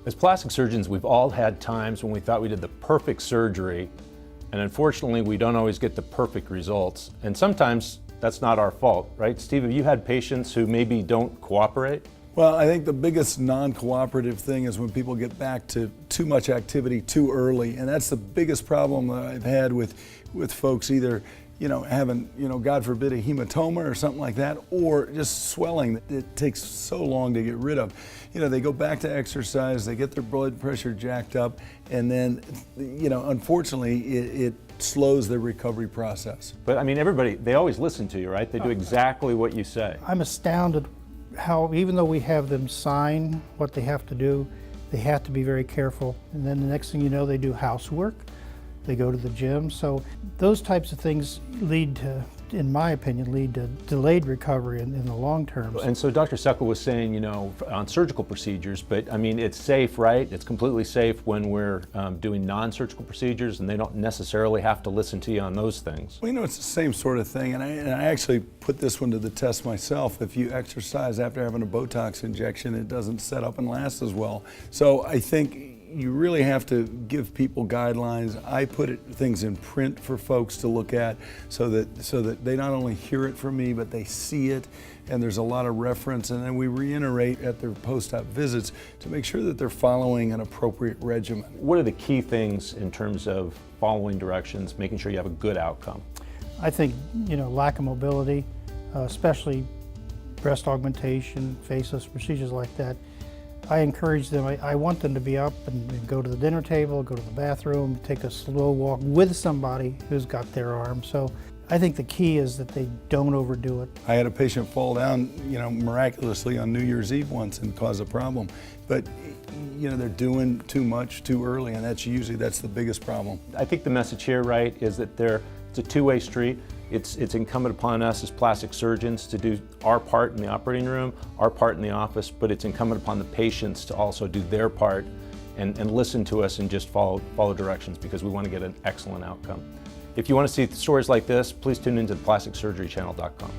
As plastic surgeons, we've all had times when we thought we did the perfect surgery, and unfortunately we don't always get the perfect results. And sometimes that's not our fault, right? Steve, have you had patients who maybe don't cooperate? Well, I think the biggest non-cooperative thing is when people get back to too much activity too early, and that's the biggest problem that I've had with folks either having, God forbid, a hematoma or something like that, or just swelling that it takes so long to get rid of. They go back to exercise, they get their blood pressure jacked up, and then, unfortunately, it slows their recovery process. But I mean, everybody, they always listen to you, right? They do exactly what you say. I'm astounded how, even though we have them sign what they have to do, they have to be very careful. And then the next thing you know, they do housework, they go to the gym. So those types of things lead to, in my opinion, lead to delayed recovery in the long term. And so Dr. Seckel was saying, on surgical procedures, but I mean, it's safe, right? It's completely safe when we're doing non-surgical procedures, and they don't necessarily have to listen to you on those things. Well, it's the same sort of thing, and I actually put this one to the test myself. If you exercise after having a Botox injection, it doesn't set up and last as well. So I think you really have to give people guidelines. I put things in print for folks to look at so that they not only hear it from me, but they see it, and there's a lot of reference, and then we reiterate at their post-op visits to make sure that they're following an appropriate regimen. What are the key things in terms of following directions, making sure you have a good outcome? I think, lack of mobility, especially breast augmentation, faceless procedures like that. I encourage them, I want them to be up and go to the dinner table, go to the bathroom, take a slow walk with somebody who's got their arm. So I think the key is that they don't overdo it. I had a patient fall down, miraculously on New Year's Eve once and cause a problem. But, they're doing too much too early, and that's the biggest problem. I think the message here, right, is that it's a two-way street. It's incumbent upon us as plastic surgeons to do our part in the operating room, our part in the office, but it's incumbent upon the patients to also do their part and listen to us and just follow directions, because we want to get an excellent outcome. If you want to see stories like this, please tune into theplasticsurgerychannel.com.